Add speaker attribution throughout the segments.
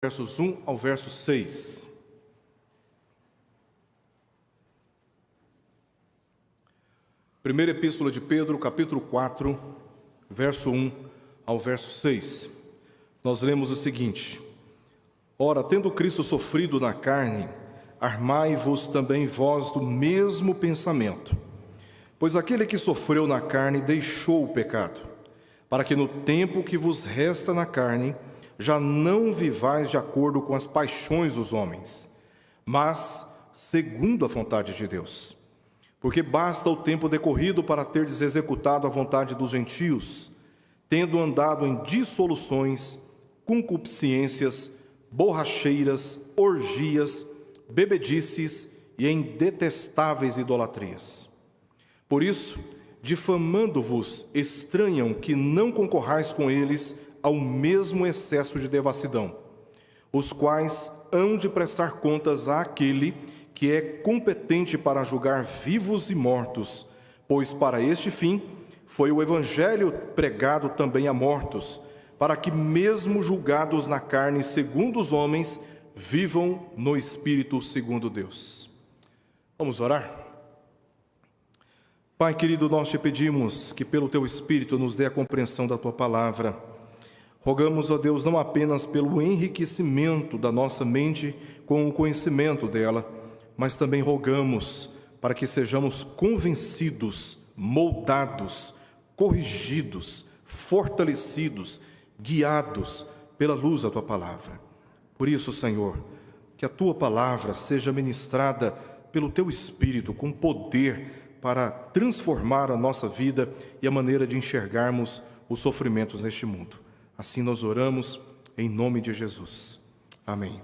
Speaker 1: Versos 1 ao verso 6. Primeira Epístola de Pedro, capítulo 4, verso 1 ao verso 6. Nós lemos o seguinte: Ora, tendo Cristo sofrido na carne, armai-vos também vós do mesmo pensamento. Pois aquele que sofreu na carne deixou o pecado, para que no tempo que vos resta na carne, já não vivais de acordo com as paixões dos homens, mas segundo a vontade de Deus. Porque basta o tempo decorrido para terdes executado a vontade dos gentios, tendo andado em dissoluções, concupiscências, borracheiras, orgias, bebedices e em detestáveis idolatrias. Por isso, difamando-vos, estranham que não concorrais com eles ao mesmo excesso de devassidão, os quais hão de prestar contas àquele que é competente para julgar vivos e mortos, pois para este fim foi o evangelho pregado também a mortos, para que mesmo julgados na carne segundo os homens, vivam no espírito segundo Deus. Vamos orar? Pai querido, nós te pedimos que pelo teu Espírito nos dê a compreensão da tua palavra. Rogamos a Deus não apenas pelo enriquecimento da nossa mente com o conhecimento dela, mas também rogamos para que sejamos convencidos, moldados, corrigidos, fortalecidos, guiados pela luz da tua palavra. Por isso, Senhor, que a tua palavra seja ministrada pelo teu Espírito com poder para transformar a nossa vida e a maneira de enxergarmos os sofrimentos neste mundo. Assim nós oramos em nome de Jesus. Amém.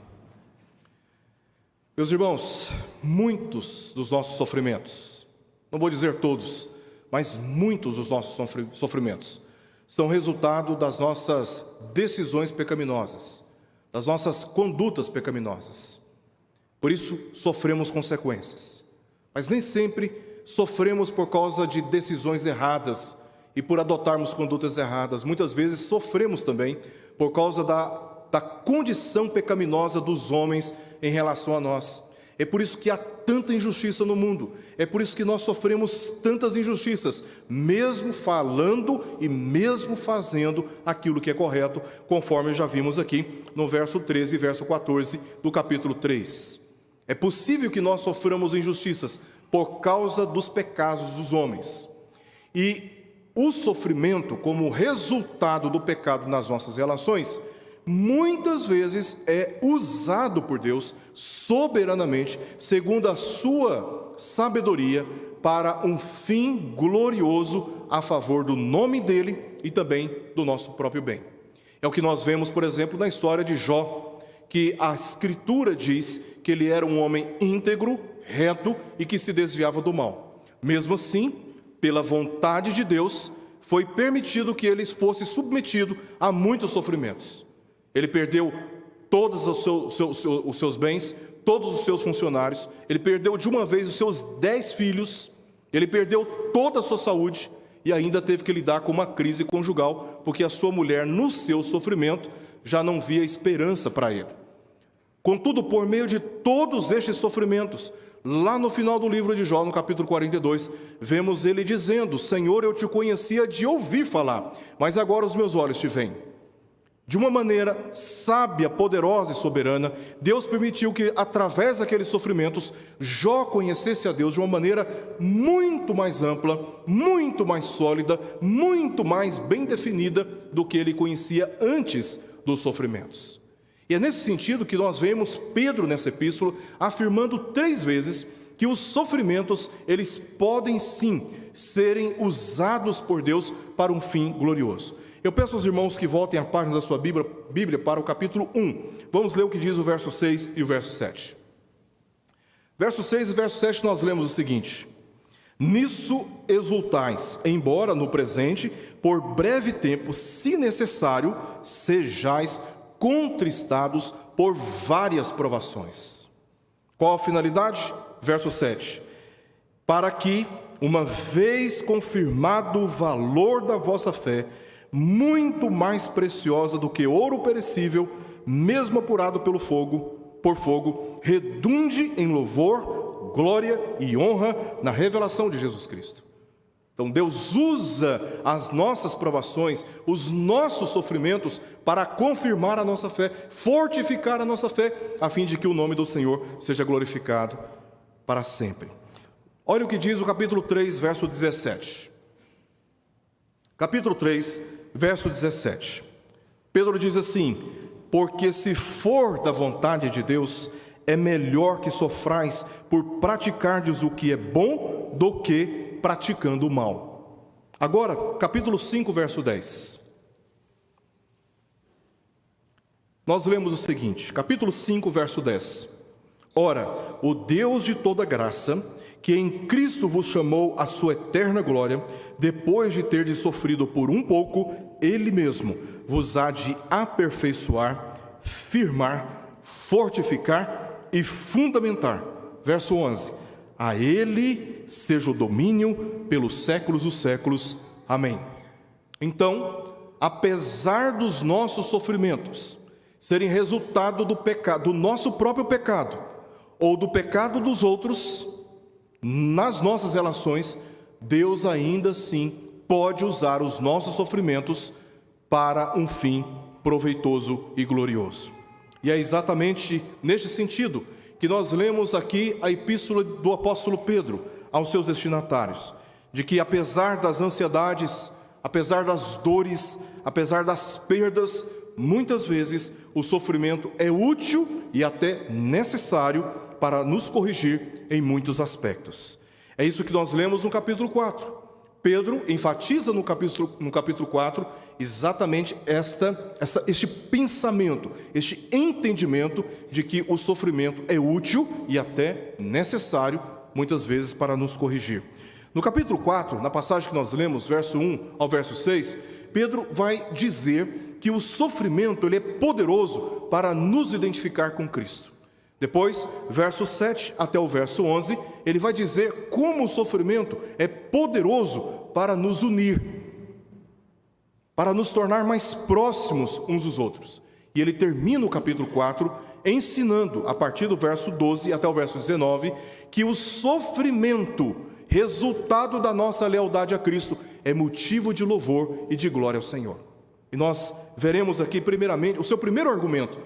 Speaker 1: Meus irmãos, muitos dos nossos sofrimentos, não vou dizer todos, mas muitos dos nossos sofrimentos, são resultado das nossas decisões pecaminosas, das nossas condutas pecaminosas. Por isso, sofremos consequências. Mas nem sempre sofremos por causa de decisões erradas, e por adotarmos condutas erradas. Muitas vezes sofremos também por causa da condição pecaminosa dos homens em relação a nós. É por isso que há tanta injustiça no mundo. É por isso que nós sofremos tantas injustiças, mesmo falando e mesmo fazendo aquilo que é correto, conforme já vimos aqui no verso 13 e verso 14 do capítulo 3. É possível que nós soframos injustiças por causa dos pecados dos homens. E o sofrimento, como resultado do pecado nas nossas relações, muitas vezes é usado por Deus soberanamente, segundo a sua sabedoria, para um fim glorioso a favor do nome dele e também do nosso próprio bem. É o que nós vemos, por exemplo, na história de Jó, que a Escritura diz que ele era um homem íntegro, reto e que se desviava do mal. Mesmo assim, pela vontade de Deus, foi permitido que ele fosse submetido a muitos sofrimentos. Ele perdeu todos os seus bens, todos os seus funcionários, ele perdeu de uma vez os seus 10 filhos, ele perdeu toda a sua saúde e ainda teve que lidar com uma crise conjugal, porque a sua mulher, no seu sofrimento, já não via esperança para ele. Contudo, por meio de todos estes sofrimentos, lá no final do livro de Jó, no capítulo 42, vemos ele dizendo: Senhor, eu te conhecia de ouvir falar, mas agora os meus olhos te veem. De uma maneira sábia, poderosa e soberana, Deus permitiu que, através daqueles sofrimentos, Jó conhecesse a Deus de uma maneira muito mais ampla, muito mais sólida, muito mais bem definida do que ele conhecia antes dos sofrimentos. E é nesse sentido que nós vemos Pedro nessa epístola afirmando 3 vezes que os sofrimentos, eles podem sim serem usados por Deus para um fim glorioso. Eu peço aos irmãos que voltem a página da sua Bíblia para o capítulo 1. Vamos ler o que diz o verso 6 e o verso 7. Verso 6 e verso 7 nós lemos o seguinte: Nisso exultais, embora no presente, por breve tempo, se necessário, sejais contristados por várias provações. Qual a finalidade? Verso 7. Para que, uma vez confirmado o valor da vossa fé, muito mais preciosa do que ouro perecível, mesmo apurado por fogo, redunde em louvor, glória e honra na revelação de Jesus Cristo. Então Deus usa as nossas provações, os nossos sofrimentos, para confirmar a nossa fé, fortificar a nossa fé, a fim de que o nome do Senhor seja glorificado para sempre. Olha o que diz o capítulo 3, verso 17. Capítulo 3, verso 17. Pedro diz assim: porque se for da vontade de Deus, é melhor que sofrais por praticardes o que é bom do que praticando o mal. Agora, capítulo 5, verso 10. Nós lemos o seguinte, capítulo 5, verso 10. Ora, o Deus de toda graça, que em Cristo vos chamou à sua eterna glória, depois de terdes sofrido por um pouco, Ele mesmo vos há de aperfeiçoar, firmar, fortificar e fundamentar. Verso 11. A Ele seja o domínio pelos séculos dos séculos. Amém. Então, apesar dos nossos sofrimentos serem resultado do pecado, do nosso próprio pecado, ou do pecado dos outros, nas nossas relações, Deus ainda assim pode usar os nossos sofrimentos para um fim proveitoso e glorioso. E é exatamente neste sentido que nós lemos aqui a epístola do apóstolo Pedro aos seus destinatários, de que apesar das ansiedades, apesar das dores, apesar das perdas, muitas vezes o sofrimento é útil e até necessário para nos corrigir em muitos aspectos. É isso que nós lemos no capítulo 4. Pedro enfatiza no capítulo 4 exatamente este pensamento, este entendimento de que o sofrimento é útil e até necessário, muitas vezes, para nos corrigir. No capítulo 4, na passagem que nós lemos, verso 1 ao verso 6, Pedro vai dizer que o sofrimento ele é poderoso para nos identificar com Cristo. Depois, verso 7 até o verso 11, ele vai dizer como o sofrimento é poderoso para nos unir, para nos tornar mais próximos uns dos outros. E ele termina o capítulo 4 ensinando, a partir do verso 12 até o verso 19, que o sofrimento, resultado da nossa lealdade a Cristo, é motivo de louvor e de glória ao Senhor. E nós veremos aqui, primeiramente, o seu primeiro argumento,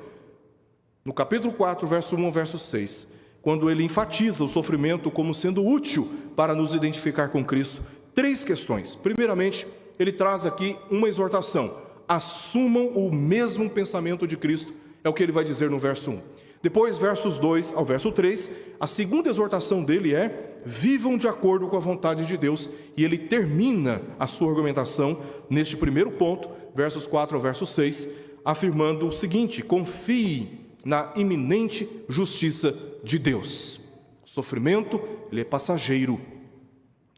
Speaker 1: no capítulo 4, verso 1 ao verso 6, quando ele enfatiza o sofrimento como sendo útil para nos identificar com Cristo. 3 questões. Primeiramente, ele traz aqui uma exortação: assumam o mesmo pensamento de Cristo, é o que ele vai dizer no verso 1. Depois, versos 2 ao verso 3, a segunda exortação dele é: vivam de acordo com a vontade de Deus, e ele termina a sua argumentação neste primeiro ponto, versos 4 ao verso 6, afirmando o seguinte: confiem na iminente justiça de Deus. O sofrimento, ele é passageiro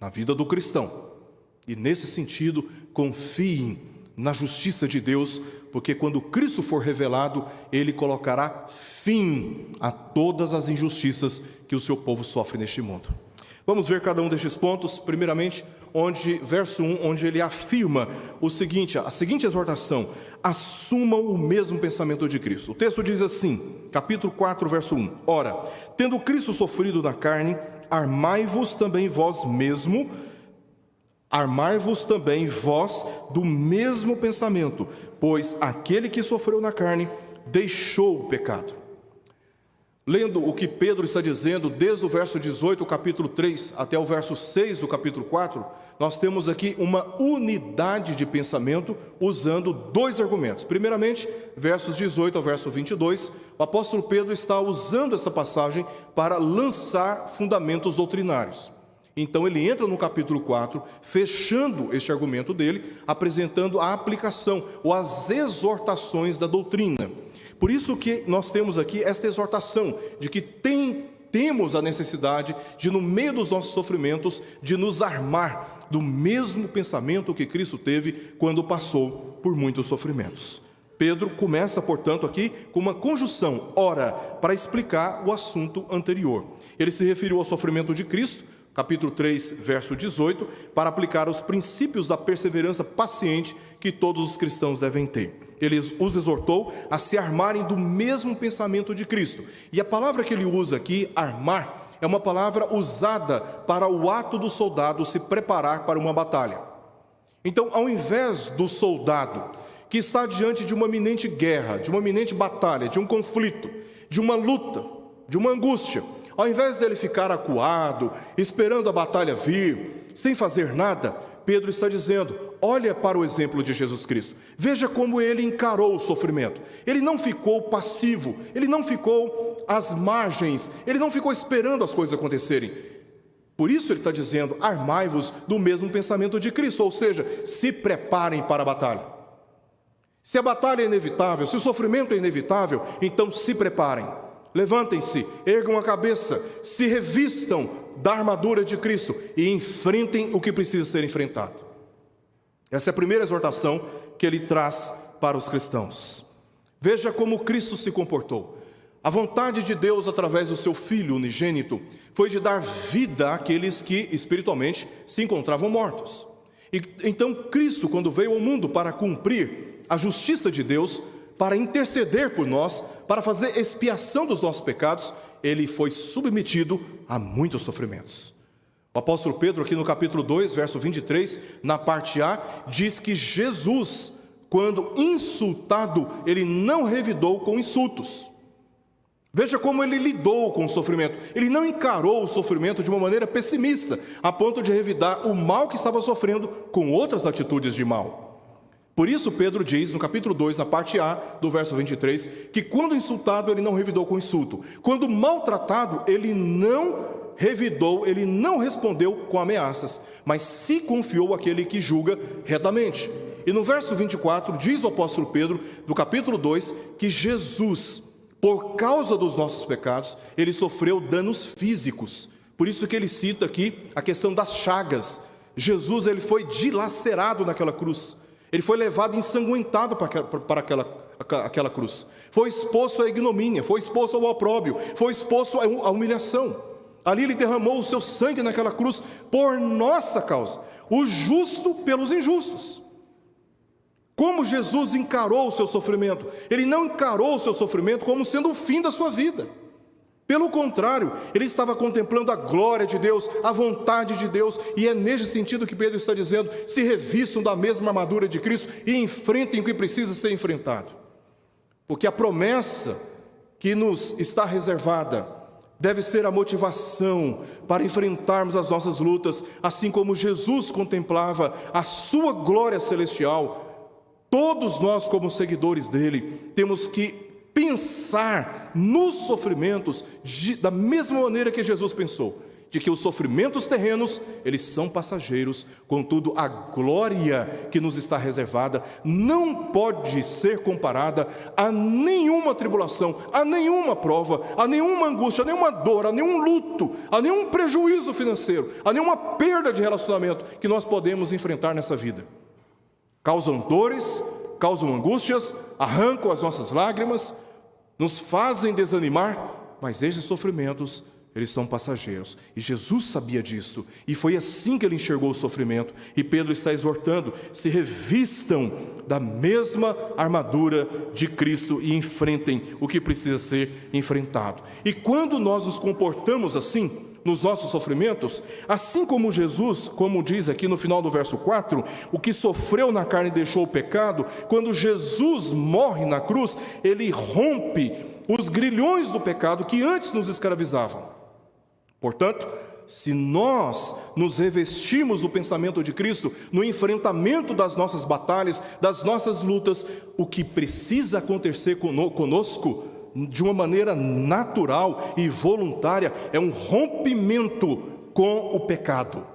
Speaker 1: na vida do cristão. E nesse sentido, confiem na justiça de Deus, porque quando Cristo for revelado, Ele colocará fim a todas as injustiças que o seu povo sofre neste mundo. Vamos ver cada um destes pontos. Primeiramente, verso 1, onde ele afirma o seguinte, a seguinte exortação: assumam o mesmo pensamento de Cristo. O texto diz assim, capítulo 4, verso 1: ora, tendo Cristo sofrido na carne, armai-vos também vós do mesmo pensamento, pois aquele que sofreu na carne deixou o pecado. Lendo o que Pedro está dizendo, desde o verso 18 do capítulo 3 até o verso 6 do capítulo 4, nós temos aqui uma unidade de pensamento usando 2 argumentos. Primeiramente, versos 18 ao verso 22, o apóstolo Pedro está usando essa passagem para lançar fundamentos doutrinários. Então ele entra no capítulo 4, fechando este argumento dele, apresentando a aplicação ou as exortações da doutrina. Por isso que nós temos aqui esta exortação de que temos a necessidade de, no meio dos nossos sofrimentos, de nos armar do mesmo pensamento que Cristo teve quando passou por muitos sofrimentos. Pedro começa, portanto, aqui com uma conjunção, ora, para explicar o assunto anterior. Ele se referiu ao sofrimento de Cristo, capítulo 3, verso 18, para aplicar os princípios da perseverança paciente que todos os cristãos devem ter. ele os exortou a se armarem do mesmo pensamento de Cristo. E a palavra que ele usa aqui, armar, é uma palavra usada para o ato do soldado se preparar para uma batalha. Então, ao invés do soldado que está diante de uma iminente guerra, de uma iminente batalha, de um conflito, de uma luta, de uma angústia, ao invés dele ficar acuado, esperando a batalha vir, sem fazer nada, Pedro está dizendo: olha para o exemplo de Jesus Cristo, veja como ele encarou o sofrimento. Ele não ficou passivo, ele não ficou às margens, ele não ficou esperando as coisas acontecerem. Por isso ele está dizendo: armai-vos do mesmo pensamento de Cristo, ou seja, se preparem para a batalha. Se a batalha é inevitável, se o sofrimento é inevitável, então se preparem, levantem-se, ergam a cabeça, se revistam da armadura de Cristo e enfrentem o que precisa ser enfrentado. Essa é a primeira exortação que ele traz para os cristãos. Veja como Cristo se comportou. A vontade de Deus, através do seu Filho unigênito, foi de dar vida àqueles que espiritualmente se encontravam mortos. E então Cristo, quando veio ao mundo para cumprir a justiça de Deus, para interceder por nós, para fazer expiação dos nossos pecados, ele foi submetido a muitos sofrimentos. O apóstolo Pedro, aqui no capítulo 2, verso 23, na parte A, diz que Jesus, quando insultado, ele não revidou com insultos. Veja como ele lidou com o sofrimento. Ele não encarou o sofrimento de uma maneira pessimista, a ponto de revidar o mal que estava sofrendo com outras atitudes de mal. Por isso Pedro diz, no capítulo 2, na parte A, do verso 23, que quando insultado, ele não revidou com insulto. Quando maltratado, ele não revidou, ele não respondeu com ameaças, mas se confiou àquele que julga retamente. E no verso 24, diz o apóstolo Pedro, do capítulo 2, que Jesus, por causa dos nossos pecados, ele sofreu danos físicos. Por isso que ele cita aqui a questão das chagas. Jesus, ele foi dilacerado naquela cruz. Ele foi levado ensanguentado para aquela cruz. Foi exposto à ignomínia, foi exposto ao opróbrio, foi exposto à humilhação. Ali ele derramou o seu sangue naquela cruz por nossa causa, o justo pelos injustos. Como Jesus encarou o seu sofrimento? Ele não encarou o seu sofrimento como sendo o fim da sua vida. Pelo contrário, ele estava contemplando a glória de Deus, a vontade de Deus, e é nesse sentido que Pedro está dizendo: se revistam da mesma armadura de Cristo e enfrentem o que precisa ser enfrentado. Porque a promessa que nos está reservada deve ser a motivação para enfrentarmos as nossas lutas, assim como Jesus contemplava a sua glória celestial. Todos nós, como seguidores dele, temos que pensar nos sofrimentos da mesma maneira que Jesus pensou, de que os sofrimentos terrenos, eles são passageiros, contudo a glória que nos está reservada não pode ser comparada a nenhuma tribulação, a nenhuma prova, a nenhuma angústia, a nenhuma dor, a nenhum luto, a nenhum prejuízo financeiro, a nenhuma perda de relacionamento que nós podemos enfrentar nessa vida. Causam dores, causam angústias, arrancam as nossas lágrimas, nos fazem desanimar, mas esses sofrimentos, eles são passageiros. E Jesus sabia disto, e foi assim que ele enxergou o sofrimento. E Pedro está exortando: se revistam da mesma armadura de Cristo e enfrentem o que precisa ser enfrentado. E quando nós nos comportamos assim, nos nossos sofrimentos, assim como Jesus, como diz aqui no final do verso 4, o que sofreu na carne deixou o pecado, quando Jesus morre na cruz, ele rompe os grilhões do pecado que antes nos escravizavam. Portanto, se nós nos revestirmos do pensamento de Cristo, no enfrentamento das nossas batalhas, das nossas lutas, o que precisa acontecer conosco, de uma maneira natural e voluntária, é um rompimento com o pecado.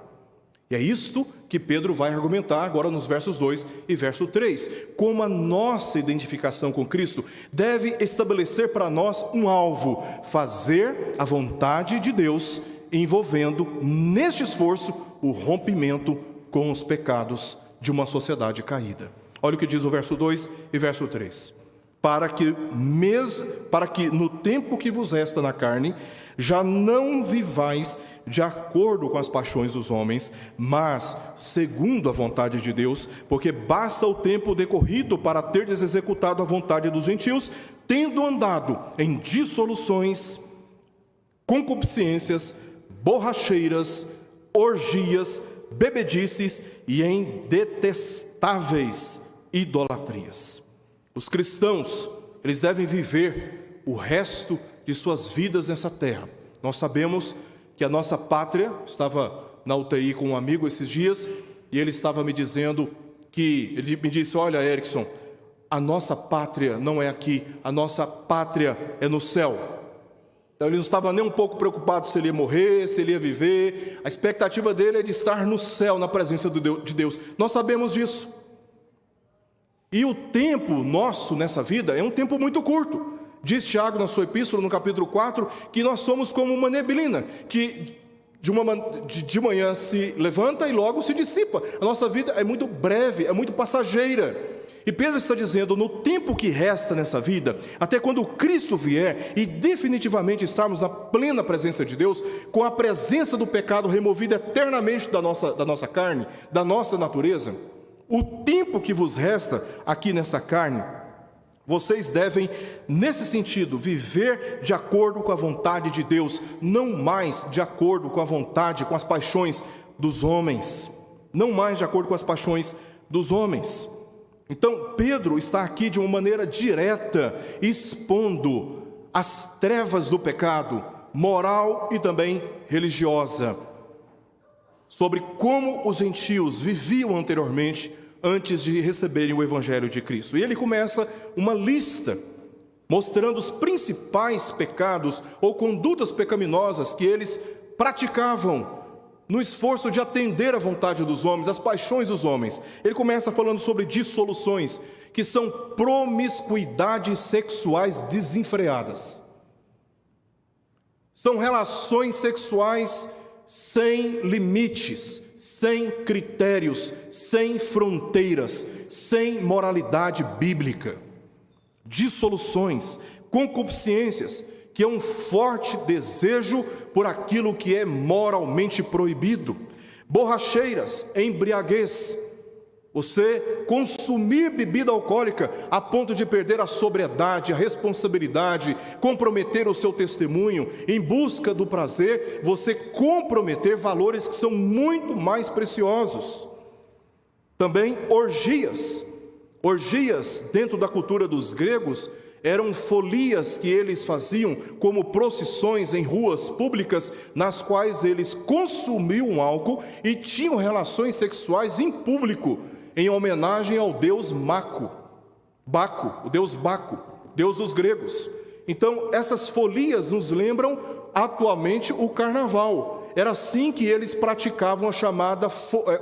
Speaker 1: E é isto que Pedro vai argumentar agora nos versos 2 e verso 3. Como a nossa identificação com Cristo deve estabelecer para nós um alvo: fazer a vontade de Deus, envolvendo neste esforço o rompimento com os pecados de uma sociedade caída. Olha o que diz o verso 2 e verso 3. para que no tempo que vos resta na carne, já não vivais de acordo com as paixões dos homens, mas segundo a vontade de Deus, porque basta o tempo decorrido para terdes executado a vontade dos gentios, tendo andado em dissoluções, concupiscências, borracheiras, orgias, bebedices e em detestáveis idolatrias. Os cristãos, eles devem viver o resto de suas vidas nessa terra. Nós sabemos que a nossa pátria, estava na UTI com um amigo esses dias, e ele estava me dizendo ele me disse: olha, Erickson, a nossa pátria não é aqui, a nossa pátria é no céu. Então ele não estava nem um pouco preocupado se ele ia morrer, se ele ia viver. A expectativa dele é de estar no céu, na presença de Deus. Nós sabemos disso. E o tempo nosso nessa vida é um tempo muito curto. Diz Tiago na sua epístola, no capítulo 4, que nós somos como uma neblina, que de manhã se levanta e logo se dissipa. A nossa vida é muito breve, é muito passageira. E Pedro está dizendo, no tempo que resta nessa vida, até quando Cristo vier e definitivamente estarmos na plena presença de Deus, com a presença do pecado removida eternamente da nossa carne, da nossa natureza, o tempo que vos resta aqui nessa carne, vocês devem, nesse sentido, viver de acordo com a vontade de Deus, não mais de acordo com a vontade, com as paixões dos homens. Não mais de acordo com as paixões dos homens. Então, Pedro está aqui de uma maneira direta, expondo as trevas do pecado, moral e também religiosa, sobre como os gentios viviam anteriormente, antes de receberem o Evangelho de Cristo. E ele começa uma lista, mostrando os principais pecados ou condutas pecaminosas que eles praticavam, no esforço de atender à vontade dos homens, às paixões dos homens. Ele começa falando sobre dissoluções, que são promiscuidades sexuais desenfreadas. São relações sexuais sem limites, sem critérios, sem fronteiras, sem moralidade bíblica. Dissoluções, concupiscências, que é um forte desejo por aquilo que é moralmente proibido. Borracheiras, embriaguez, você consumir bebida alcoólica a ponto de perder a sobriedade, a responsabilidade, comprometer o seu testemunho em busca do prazer, você comprometer valores que são muito mais preciosos. Também orgias. Orgias, dentro da cultura dos gregos, eram folias que eles faziam como procissões em ruas públicas, nas quais eles consumiam álcool e tinham relações sexuais em público, em homenagem ao deus Baco, o deus Baco, deus dos gregos. Então, essas folias nos lembram atualmente o carnaval. Era assim que eles praticavam a chamada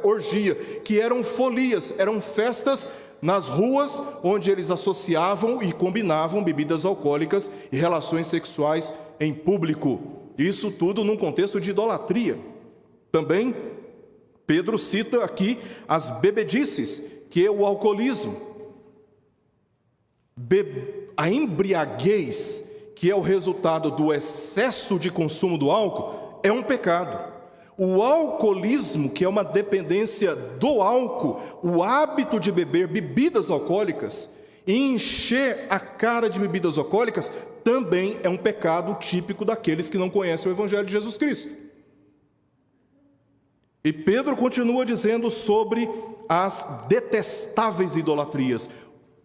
Speaker 1: orgia, que eram folias, eram festas nas ruas, onde eles associavam e combinavam bebidas alcoólicas e relações sexuais em público. Isso tudo num contexto de idolatria. Também, Pedro cita aqui as bebedices, que é o alcoolismo. A embriaguez, que é o resultado do excesso de consumo do álcool, é um pecado. O alcoolismo, que é uma dependência do álcool, o hábito de beber bebidas alcoólicas e encher a cara de bebidas alcoólicas, também é um pecado típico daqueles que não conhecem o Evangelho de Jesus Cristo. E Pedro continua dizendo sobre as detestáveis idolatrias.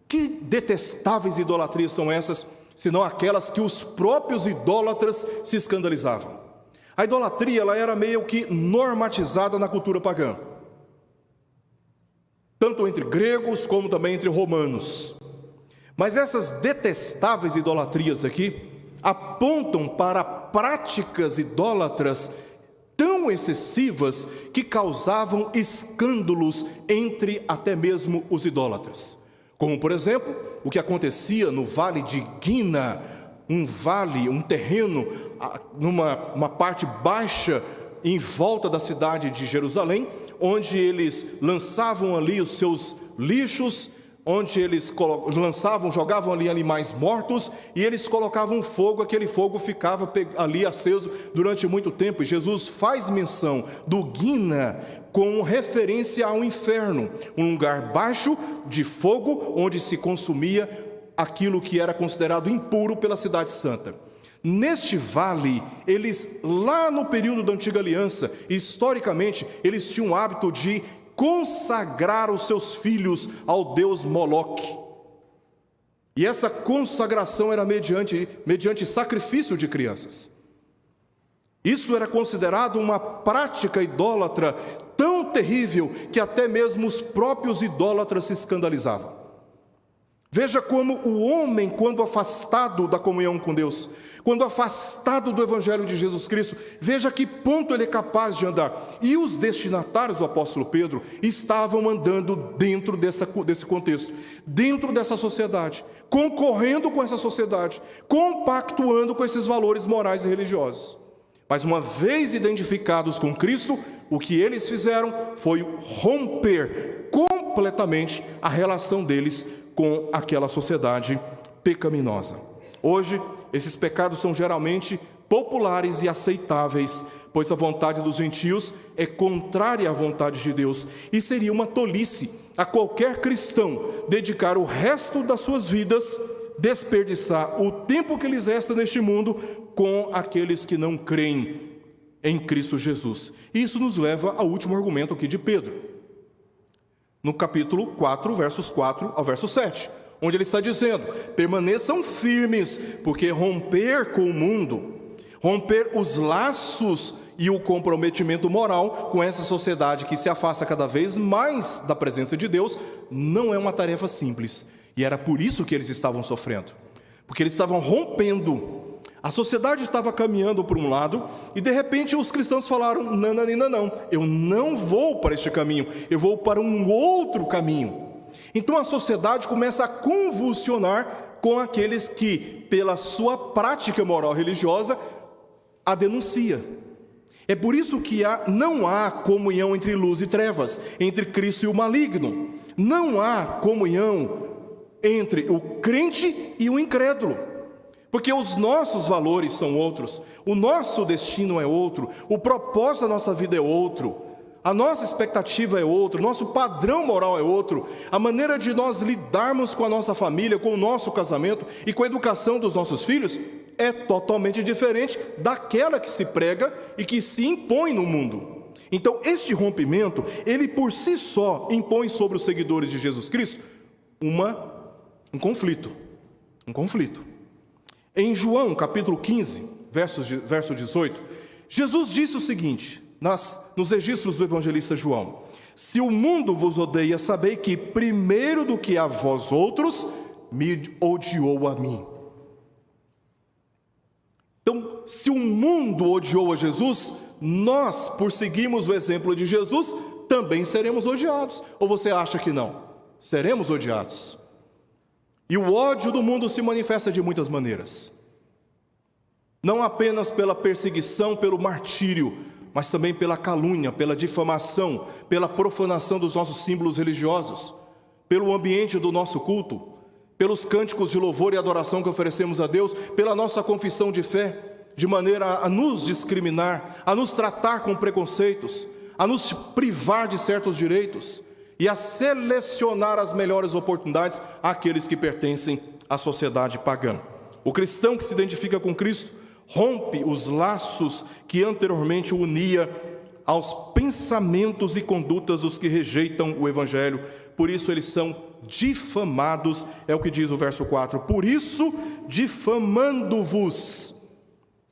Speaker 1: Que detestáveis idolatrias são essas, senão aquelas que os próprios idólatras se escandalizavam? A idolatria, ela era meio que normatizada na cultura pagã, tanto entre gregos como também entre romanos. Mas essas detestáveis idolatrias aqui apontam para práticas idólatras tão excessivas que causavam escândalos entre até mesmo os idólatras. Como, por exemplo, o que acontecia no Vale de Guina, um terreno, numa parte baixa em volta da cidade de Jerusalém, onde eles lançavam ali os seus lixos, onde eles jogavam ali animais mortos, e eles colocavam fogo, aquele fogo ficava ali aceso durante muito tempo. E Jesus faz menção do Guina com referência ao inferno, um lugar baixo de fogo, onde se consumia aquilo que era considerado impuro pela cidade santa. Neste vale, eles, lá no período da Antiga Aliança, historicamente, eles tinham o hábito de consagrar os seus filhos ao deus Moloque. E essa consagração era mediante sacrifício de crianças. Isso era considerado uma prática idólatra tão terrível que até mesmo os próprios idólatras se escandalizavam. Veja como o homem, quando afastado da comunhão com Deus, quando afastado do Evangelho de Jesus Cristo, veja a que ponto ele é capaz de andar. E os destinatários do apóstolo Pedro estavam andando dentro desse contexto, dentro dessa sociedade, concorrendo com essa sociedade, compactuando com esses valores morais e religiosos. Mas uma vez identificados com Cristo, o que eles fizeram foi romper completamente a relação deles com aquela sociedade pecaminosa. Hoje, esses pecados são geralmente populares e aceitáveis, pois a vontade dos gentios é contrária à vontade de Deus, e seria uma tolice a qualquer cristão dedicar o resto das suas vidas, desperdiçar o tempo que lhes resta neste mundo com aqueles que não creem em Cristo Jesus. Isso nos leva ao último argumento aqui de Pedro, no capítulo 4, versos 4 ao verso 7, onde ele está dizendo: permaneçam firmes, porque romper com o mundo, romper os laços e o comprometimento moral com essa sociedade que se afasta cada vez mais da presença de Deus, não é uma tarefa simples. E era por isso que eles estavam sofrendo, porque eles estavam rompendo. A sociedade estava caminhando por um lado, e de repente os cristãos falaram: não, eu não vou para este caminho, eu vou para um outro caminho. Então a sociedade começa a convulsionar com aqueles que, pela sua prática moral religiosa, a denuncia. É por isso que não há comunhão entre luz e trevas, entre Cristo e o maligno. Não há comunhão entre o crente e o incrédulo. Porque os nossos valores são outros, o nosso destino é outro, o propósito da nossa vida é outro, a nossa expectativa é outra, o nosso padrão moral é outro, a maneira de nós lidarmos com a nossa família, com o nosso casamento e com a educação dos nossos filhos é totalmente diferente daquela que se prega e que se impõe no mundo. Então, este rompimento, ele por si só impõe sobre os seguidores de Jesus Cristo um conflito. Em João, capítulo 15, verso 18, Jesus disse o seguinte, nos registros do evangelista João: se o mundo vos odeia, sabei que primeiro do que a vós outros, me odiou a mim. Então, se o mundo odiou a Jesus, nós, por seguirmos o exemplo de Jesus, também seremos odiados. Ou você acha que não? Seremos odiados. E o ódio do mundo se manifesta de muitas maneiras. Não apenas pela perseguição, pelo martírio, mas também pela calúnia, pela difamação, pela profanação dos nossos símbolos religiosos, pelo ambiente do nosso culto, pelos cânticos de louvor e adoração que oferecemos a Deus, pela nossa confissão de fé, de maneira a nos discriminar, a nos tratar com preconceitos, a nos privar de certos direitos e a selecionar as melhores oportunidades àqueles que pertencem à sociedade pagã. O cristão que se identifica com Cristo rompe os laços que anteriormente o unia aos pensamentos e condutas dos que rejeitam o Evangelho. Por isso eles são difamados, é o que diz o verso 4. Por isso, difamando-vos,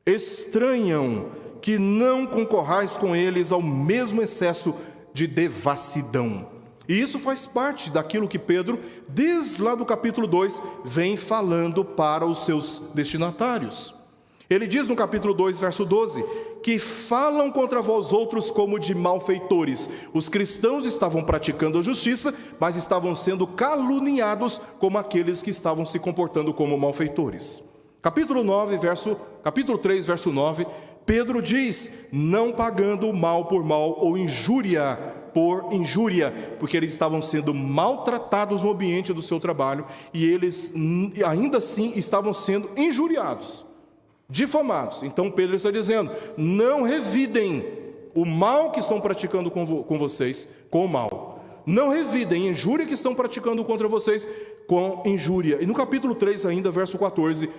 Speaker 1: estranham que não concorrais com eles ao mesmo excesso de devassidão. E isso faz parte daquilo que Pedro, desde lá do capítulo 2, vem falando para os seus destinatários. Ele diz no capítulo 2, verso 12, que falam contra vós outros como de malfeitores. Os cristãos estavam praticando a justiça, mas estavam sendo caluniados como aqueles que estavam se comportando como malfeitores. Capítulo 3, verso 9, Pedro diz: não pagando mal por mal ou injúria por injúria, porque eles estavam sendo maltratados no ambiente do seu trabalho e eles ainda assim estavam sendo injuriados, difamados. Então Pedro está dizendo: não revidem o mal que estão praticando com vocês com o mal. Não revidem a injúria que estão praticando contra vocês com injúria. E no capítulo 3 ainda, verso 14,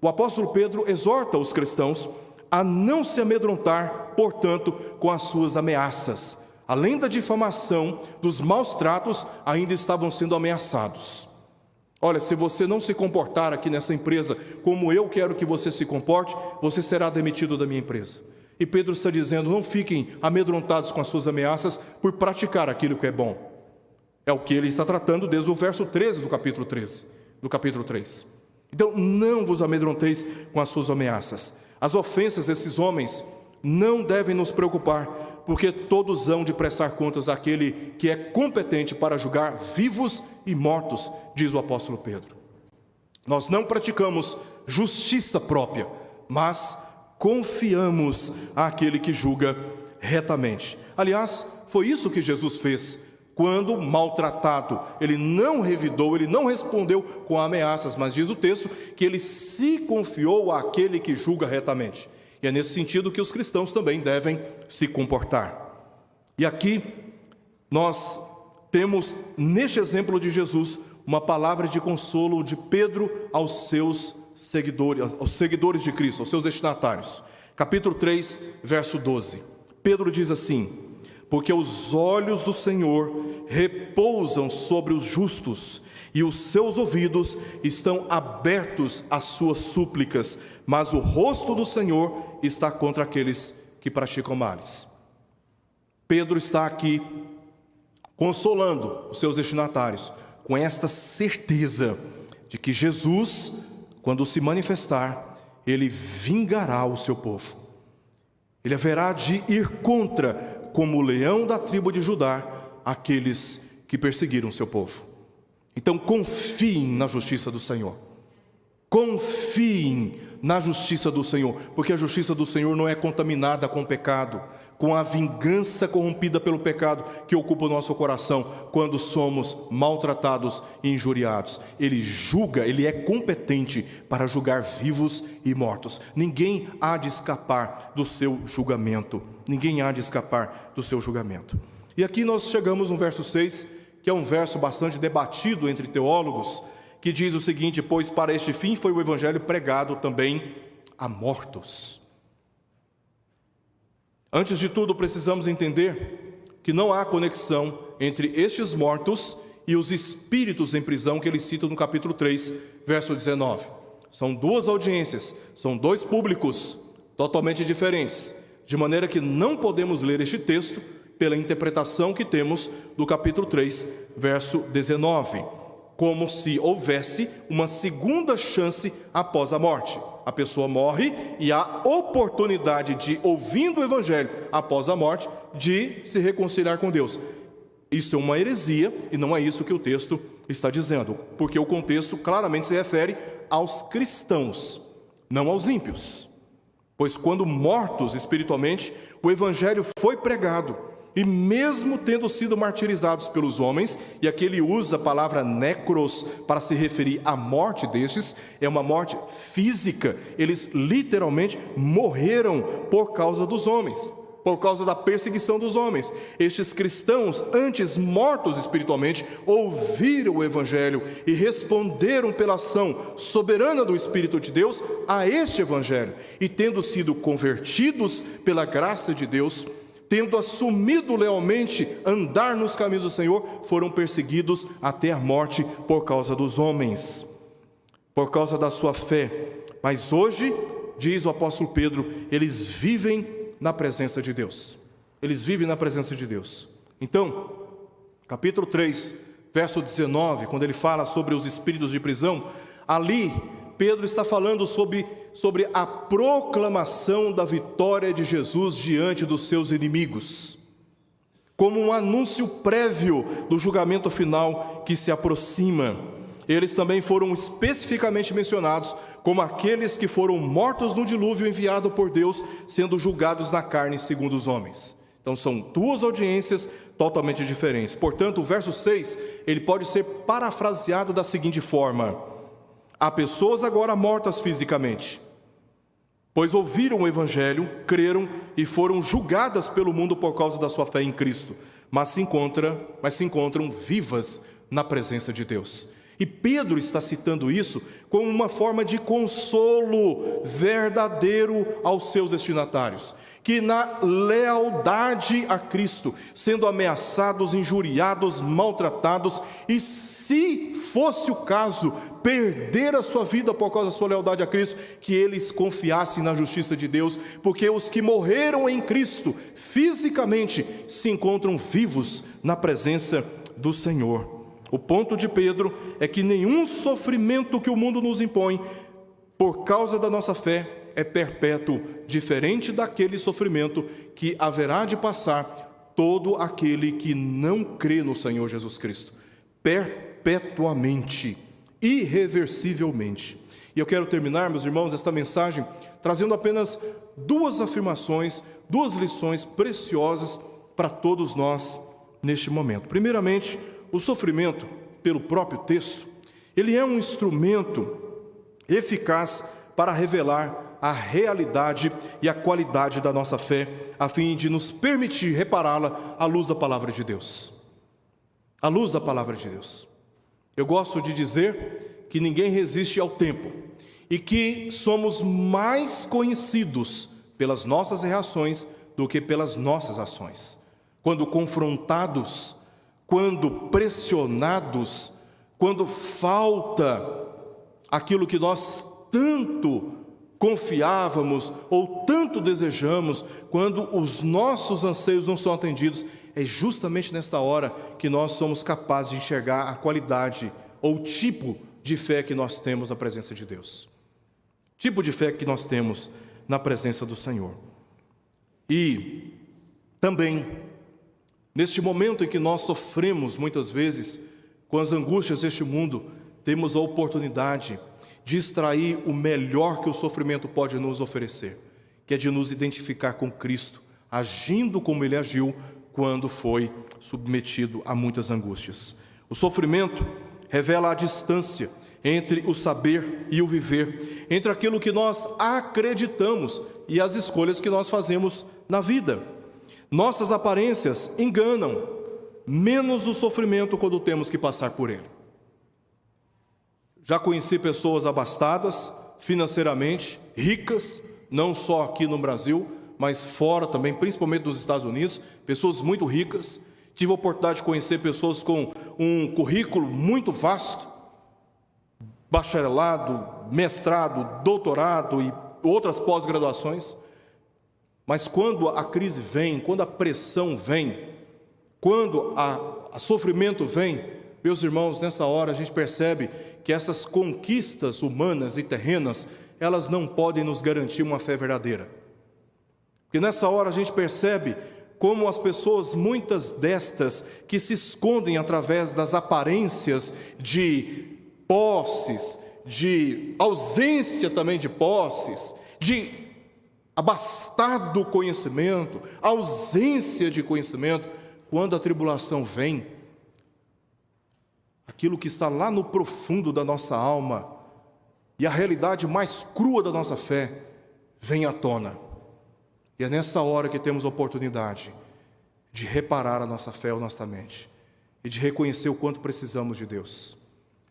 Speaker 1: o apóstolo Pedro exorta os cristãos a não se amedrontar, portanto, com as suas ameaças. Além da difamação, dos maus tratos, ainda estavam sendo ameaçados. Olha, se você não se comportar aqui nessa empresa como eu quero que você se comporte, você será demitido da minha empresa. E Pedro está dizendo: não fiquem amedrontados com as suas ameaças por praticar aquilo que é bom. É o que ele está tratando desde o verso 13 do capítulo 3. Então, não vos amedronteis com as suas ameaças. As ofensas desses homens não devem nos preocupar, porque todos hão de prestar contas àquele que é competente para julgar vivos e mortos, diz o apóstolo Pedro. Nós não praticamos justiça própria, mas confiamos àquele que julga retamente. Aliás, foi isso que Jesus fez quando maltratado. Ele não revidou, ele não respondeu com ameaças, mas diz o texto que ele se confiou àquele que julga retamente. E é nesse sentido que os cristãos também devem se comportar. E aqui nós temos, neste exemplo de Jesus, uma palavra de consolo de Pedro aos seus seguidores de Cristo, aos seus destinatários. Capítulo 3, verso 12. Pedro diz assim: porque os olhos do Senhor repousam sobre os justos, e os seus ouvidos estão abertos às suas súplicas, mas o rosto do Senhor está contra aqueles que praticam males. Pedro está aqui consolando os seus destinatários com esta certeza de que Jesus, quando se manifestar, ele vingará o seu povo. Ele haverá de ir contra, como o leão da tribo de Judá, aqueles que perseguiram o seu povo. Então confiem na justiça do Senhor. Confiem na justiça do Senhor, porque a justiça do Senhor não é contaminada com o pecado, com a vingança corrompida pelo pecado que ocupa o nosso coração quando somos maltratados e injuriados. Ele julga, ele é competente para julgar vivos e mortos. Ninguém há de escapar do seu julgamento. Ninguém há de escapar do seu julgamento. E aqui nós chegamos no verso 6, que é um verso bastante debatido entre teólogos, que diz o seguinte: pois para este fim foi o evangelho pregado também a mortos. Antes de tudo, precisamos entender que não há conexão entre estes mortos e os espíritos em prisão que ele cita no capítulo 3, verso 19. São duas audiências, são dois públicos totalmente diferentes, de maneira que não podemos ler este texto pela interpretação que temos do capítulo 3, verso 19, como se houvesse uma segunda chance após a morte. A pessoa morre e há oportunidade de, ouvindo o evangelho após a morte, de se reconciliar com Deus. Isto é uma heresia e não é isso que o texto está dizendo, porque o contexto claramente se refere aos cristãos, não aos ímpios. Pois quando mortos espiritualmente, o evangelho foi pregado, e mesmo tendo sido martirizados pelos homens, e aqui ele usa a palavra necros para se referir à morte destes, é uma morte física, eles literalmente morreram por causa dos homens, por causa da perseguição dos homens. Estes cristãos, antes mortos espiritualmente, ouviram o evangelho e responderam pela ação soberana do Espírito de Deus a este evangelho, e tendo sido convertidos pela graça de Deus, tendo assumido lealmente andar nos caminhos do Senhor, foram perseguidos até a morte por causa dos homens, por causa da sua fé. Mas hoje, diz o apóstolo Pedro, eles vivem na presença de Deus. Eles vivem na presença de Deus. Então, capítulo 3, verso 19, quando ele fala sobre os espíritos de prisão, ali Pedro está falando sobre a proclamação da vitória de Jesus diante dos seus inimigos, como um anúncio prévio do julgamento final que se aproxima. Eles também foram especificamente mencionados como aqueles que foram mortos no dilúvio enviado por Deus, sendo julgados na carne segundo os homens. Então são duas audiências totalmente diferentes. Portanto, o verso 6, ele pode ser parafraseado da seguinte forma: há pessoas agora mortas fisicamente, pois ouviram o Evangelho, creram e foram julgadas pelo mundo por causa da sua fé em Cristo, mas se encontram vivas na presença de Deus. E Pedro está citando isso como uma forma de consolo verdadeiro aos seus destinatários, que na lealdade a Cristo, sendo ameaçados, injuriados, maltratados, e se fosse o caso, perder a sua vida por causa da sua lealdade a Cristo, que eles confiassem na justiça de Deus, porque os que morreram em Cristo, fisicamente, se encontram vivos na presença do Senhor. O ponto de Pedro é que nenhum sofrimento que o mundo nos impõe, por causa da nossa fé, é perpétuo, diferente daquele sofrimento que haverá de passar todo aquele que não crê no Senhor Jesus Cristo, perpetuamente, irreversivelmente. E eu quero terminar, meus irmãos, esta mensagem trazendo apenas duas afirmações, duas lições preciosas para todos nós neste momento. Primeiramente, o sofrimento, pelo próprio texto, ele é um instrumento eficaz para revelar a realidade e a qualidade da nossa fé, a fim de nos permitir repará-la à luz da palavra de Deus. À luz da palavra de Deus. Eu gosto de dizer que ninguém resiste ao tempo e que somos mais conhecidos pelas nossas reações do que pelas nossas ações. Quando confrontados, quando pressionados, quando falta aquilo que nós tanto confiávamos ou tanto desejamos, quando os nossos anseios não são atendidos, é justamente nesta hora que nós somos capazes de enxergar a qualidade ou o tipo de fé que nós temos na presença de Deus. Tipo de fé que nós temos na presença do Senhor. E também, neste momento em que nós sofremos muitas vezes com as angústias deste mundo, temos a oportunidade de extrair o melhor que o sofrimento pode nos oferecer, que é de nos identificar com Cristo, agindo como Ele agiu quando foi submetido a muitas angústias. O sofrimento revela a distância entre o saber e o viver, entre aquilo que nós acreditamos e as escolhas que nós fazemos na vida. Nossas aparências enganam, menos o sofrimento quando temos que passar por ele. Já conheci pessoas abastadas, financeiramente, ricas, não só aqui no Brasil, mas fora também, principalmente nos Estados Unidos, pessoas muito ricas. Tive a oportunidade de conhecer pessoas com um currículo muito vasto, bacharelado, mestrado, doutorado e outras pós-graduações. Mas quando a crise vem, quando a pressão vem, quando a sofrimento vem, meus irmãos, nessa hora a gente percebe que essas conquistas humanas e terrenas, elas não podem nos garantir uma fé verdadeira. Porque nessa hora a gente percebe como as pessoas, muitas destas, que se escondem através das aparências de posses, de ausência também de posses, de abastado conhecimento, ausência de conhecimento, quando a tribulação vem, aquilo que está lá no profundo da nossa alma e a realidade mais crua da nossa fé vem à tona. E é nessa hora que temos a oportunidade de reparar a nossa fé honestamente e de reconhecer o quanto precisamos de Deus.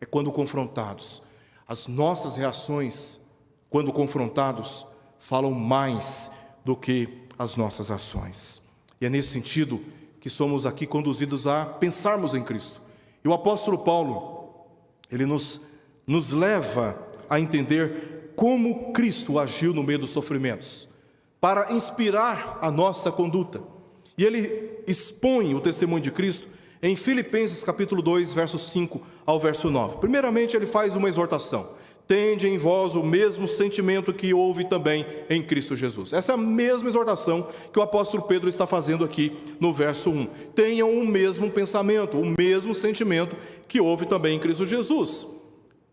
Speaker 1: É quando confrontados. As nossas reações, quando confrontados, falam mais do que as nossas ações. E é nesse sentido que somos aqui conduzidos a pensarmos em Cristo. E o apóstolo Paulo, ele nos leva a entender como Cristo agiu no meio dos sofrimentos, para inspirar a nossa conduta. E ele expõe o testemunho de Cristo em Filipenses capítulo 2, versos 5 ao verso 9. Primeiramente, ele faz uma exortação. Tende em vós o mesmo sentimento que houve também em Cristo Jesus. Essa é a mesma exortação que o apóstolo Pedro está fazendo aqui no verso 1. Tenham o mesmo pensamento, o mesmo sentimento que houve também em Cristo Jesus.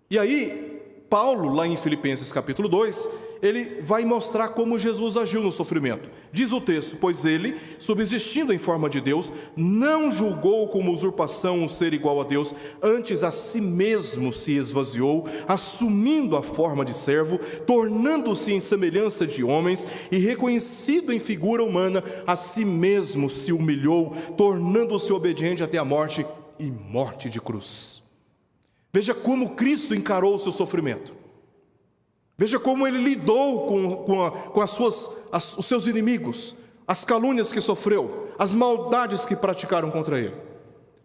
Speaker 1: E aí, Paulo, lá em Filipenses capítulo 2, ele vai mostrar como Jesus agiu no sofrimento. Diz o texto: pois ele, subsistindo em forma de Deus, não julgou como usurpação o ser igual a Deus, antes a si mesmo se esvaziou, assumindo a forma de servo, tornando-se em semelhança de homens, e reconhecido em figura humana, a si mesmo se humilhou, tornando-se obediente até a morte, e morte de cruz. Veja como Cristo encarou o seu sofrimento. Veja como ele lidou com os seus inimigos, as calúnias que sofreu, as maldades que praticaram contra ele.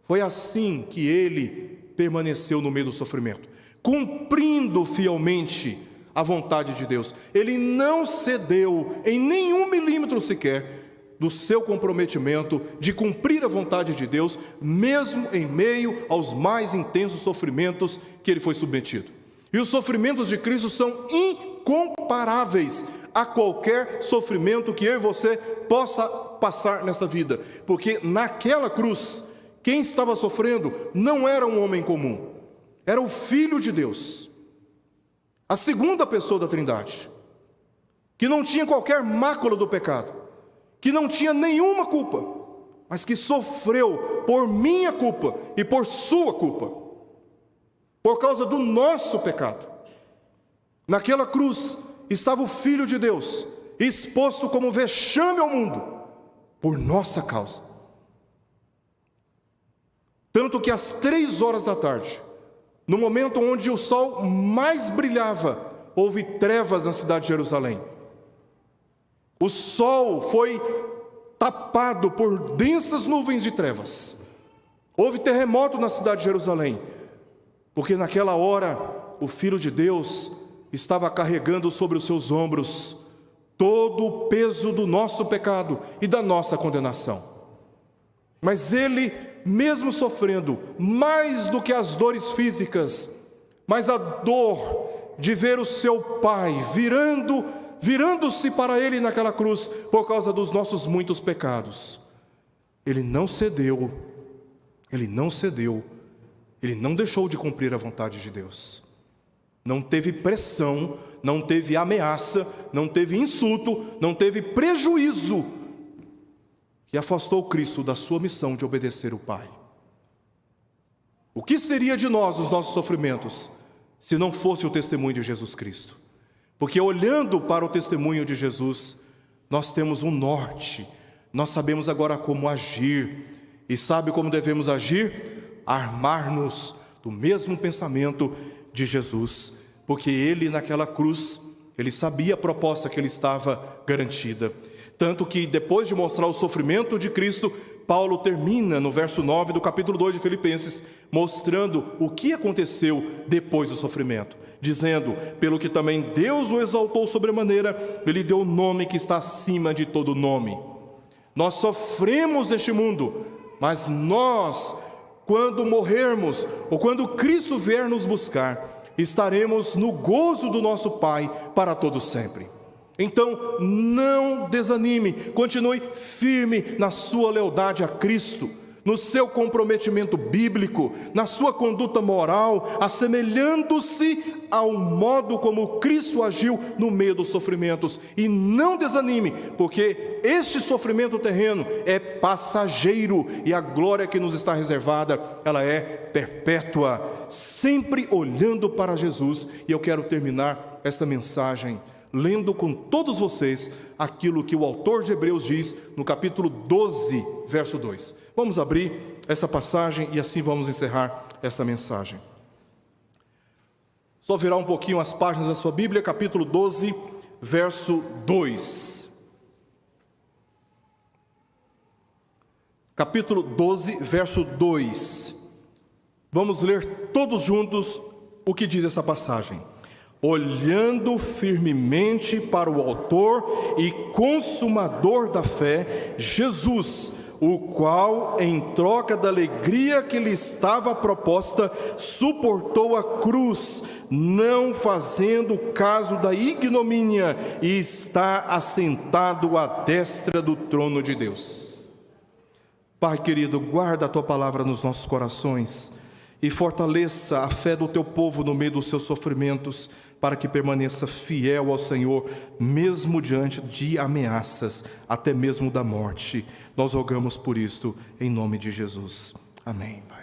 Speaker 1: Foi assim que ele permaneceu no meio do sofrimento, cumprindo fielmente a vontade de Deus. Ele não cedeu em nenhum milímetro sequer do seu comprometimento de cumprir a vontade de Deus, mesmo em meio aos mais intensos sofrimentos que ele foi submetido. E os sofrimentos de Cristo são incomparáveis a qualquer sofrimento que eu e você possa passar nessa vida, porque naquela cruz, quem estava sofrendo não era um homem comum, era o Filho de Deus, a segunda pessoa da Trindade, que não tinha qualquer mácula do pecado, que não tinha nenhuma culpa, mas que sofreu por minha culpa e por sua culpa, por causa do nosso pecado. Naquela cruz estava o Filho de Deus, exposto como vexame ao mundo, por nossa causa. Tanto que às 3 horas da tarde, no momento onde o sol mais brilhava, houve trevas na cidade de Jerusalém. O sol foi tapado por densas nuvens de trevas. Houve terremoto na cidade de Jerusalém, porque naquela hora o Filho de Deus estava carregando sobre os seus ombros todo o peso do nosso pecado e da nossa condenação. Mas ele, mesmo sofrendo mais do que as dores físicas, mas a dor de ver o seu Pai virando-se para ele naquela cruz por causa dos nossos muitos pecados, ele não cedeu, ele não deixou de cumprir a vontade de Deus. Não teve pressão, não teve ameaça, não teve insulto, não teve prejuízo que afastou Cristo da sua missão de obedecer o Pai. O que seria de nós, os nossos sofrimentos, se não fosse o testemunho de Jesus Cristo? Porque olhando para o testemunho de Jesus, nós temos um norte, nós sabemos agora como agir. E sabe como devemos agir? Armar-nos do mesmo pensamento de Jesus, porque ele naquela cruz, ele sabia a proposta que ele estava garantida. Tanto que depois de mostrar o sofrimento de Cristo, Paulo termina no verso 9 do capítulo 2 de Filipenses, mostrando o que aconteceu depois do sofrimento, dizendo: pelo que também Deus o exaltou sobremaneira, ele deu o nome que está acima de todo nome. Nós sofremos neste mundo, mas nós, quando morrermos, ou quando Cristo vier nos buscar, estaremos no gozo do nosso Pai para todo sempre. Então, não desanime, continue firme na sua lealdade a Cristo, no seu comprometimento bíblico, na sua conduta moral, assemelhando-se ao modo como Cristo agiu no meio dos sofrimentos. E não desanime, porque este sofrimento terreno é passageiro e a glória que nos está reservada, ela é perpétua, sempre olhando para Jesus. E eu quero terminar esta mensagem lendo com todos vocês aquilo que o autor de Hebreus diz no capítulo 12, verso 2. Vamos abrir essa passagem e assim vamos encerrar esta mensagem. Só virar um pouquinho as páginas da sua Bíblia, capítulo 12, verso 2. Capítulo 12, verso 2. Vamos ler todos juntos o que diz essa passagem. Olhando firmemente para o autor e consumador da fé, Jesus, o qual, em troca da alegria que lhe estava proposta, suportou a cruz, não fazendo caso da ignomínia, e está assentado à destra do trono de Deus. Pai querido, guarda a Tua palavra nos nossos corações e fortaleça a fé do Teu povo no meio dos seus sofrimentos, para que permaneça fiel ao Senhor, mesmo diante de ameaças, até mesmo da morte. Nós rogamos por isto, em nome de Jesus. Amém, Pai.